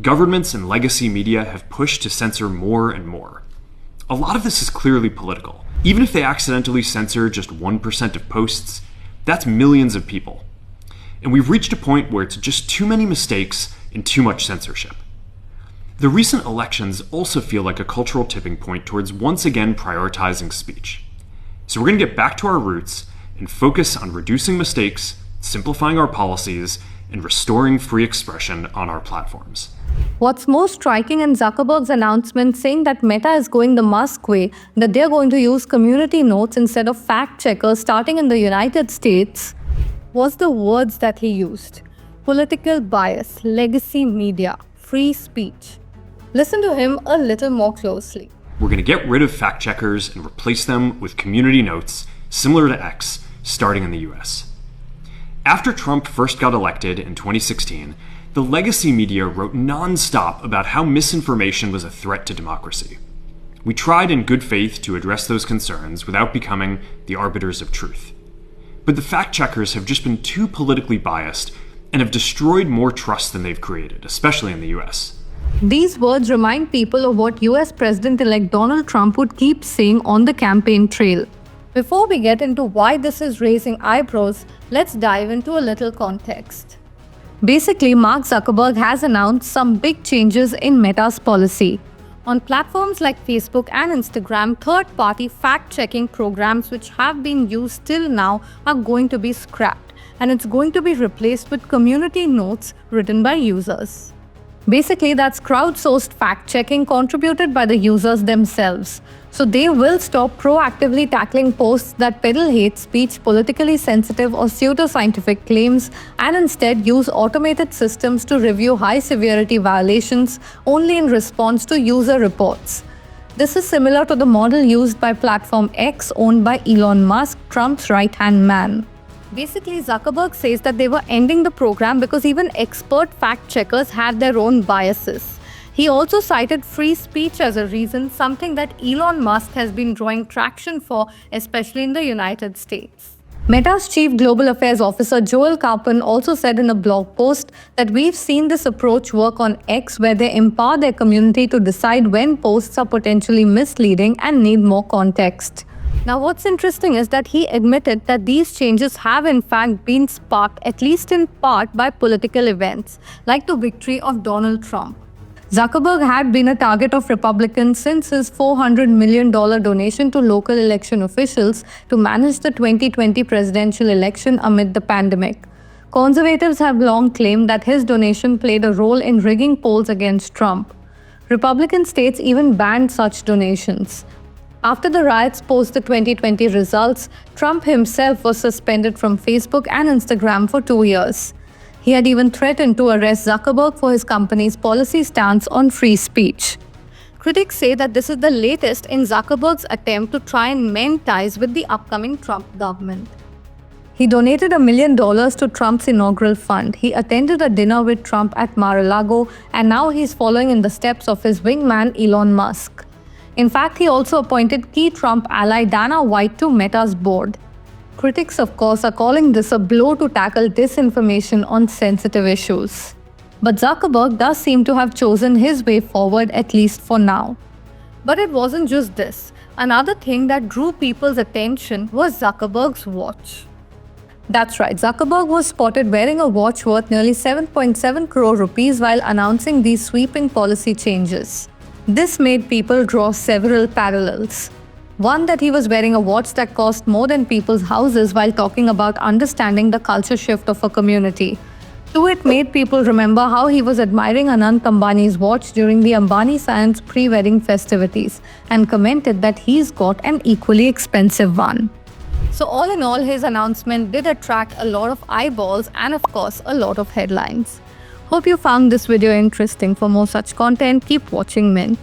Governments and legacy media have pushed to censor more and more. A lot of this is clearly political. Even if they accidentally censor just 1% of posts, that's millions of people. And we've reached a point where it's just too many mistakes and too much censorship. The recent elections also feel like a cultural tipping point towards once again prioritizing speech. So we're going to get back to our roots and focus on reducing mistakes, simplifying our policies, and restoring free expression on our platforms. What's most striking in Zuckerberg's announcement saying that Meta is going the Musk way, that they're going to use community notes instead of fact checkers starting in the United States, was the words that he used. Political bias, legacy media, free speech. Listen to him a little more closely. We're going to get rid of fact checkers and replace them with community notes, similar to X, starting in the US. After Trump first got elected in 2016, the legacy media wrote non-stop about how misinformation was a threat to democracy. We tried in good faith to address those concerns without becoming the arbiters of truth. But the fact checkers have just been too politically biased and have destroyed more trust than they've created, especially in the US. These words remind people of what US President-elect Donald Trump would keep saying on the campaign trail. Before we get into why this is raising eyebrows, let's dive into a little context. Basically, Mark Zuckerberg has announced some big changes in Meta's policy. On platforms like Facebook and Instagram, third-party fact-checking programs which have been used till now are going to be scrapped, and it's going to be replaced with community notes written by users. Basically, that's crowdsourced fact-checking contributed by the users themselves. So they will stop proactively tackling posts that peddle hate speech, politically sensitive or pseudoscientific claims, and instead use automated systems to review high-severity violations only in response to user reports. This is similar to the model used by platform X, owned by Elon Musk, Trump's right-hand man. Basically, Zuckerberg says that they were ending the program because even expert fact-checkers had their own biases. He also cited free speech as a reason, something that Elon Musk has been drawing traction for, especially in the United States. Meta's Chief Global Affairs Officer Joel Kaplan also said in a blog post that we've seen this approach work on X, where they empower their community to decide when posts are potentially misleading and need more context. Now, what's interesting is that he admitted that these changes have in fact been sparked, at least in part, by political events, like the victory of Donald Trump. Zuckerberg had been a target of Republicans since his $400 million donation to local election officials to manage the 2020 presidential election amid the pandemic. Conservatives have long claimed that his donation played a role in rigging polls against Trump. Republican states even banned such donations. After the riots post the 2020 results, Trump himself was suspended from Facebook and Instagram for 2 years. He had even threatened to arrest Zuckerberg for his company's policy stance on free speech. Critics say that this is the latest in Zuckerberg's attempt to try and mend ties with the upcoming Trump government. He donated $1 million to Trump's inaugural fund. He attended a dinner with Trump at Mar-a-Lago, and now he's following in the steps of his wingman Elon Musk. In fact, he also appointed key Trump ally Dana White to Meta's board. Critics, of course, are calling this a blow to tackle disinformation on sensitive issues. But Zuckerberg does seem to have chosen his way forward, at least for now. But it wasn't just this. Another thing that drew people's attention was Zuckerberg's watch. That's right, Zuckerberg was spotted wearing a watch worth nearly 7.7 crore rupees while announcing these sweeping policy changes. This made people draw several parallels. One, that he was wearing a watch that cost more than people's houses while talking about understanding the culture shift of a community. Two, it made people remember how he was admiring Anant Ambani's watch during the Ambani Science pre-wedding festivities and commented that he's got an equally expensive one. So all in all, his announcement did attract a lot of eyeballs and of course a lot of headlines. Hope you found this video interesting. For more such content, keep watching Mint.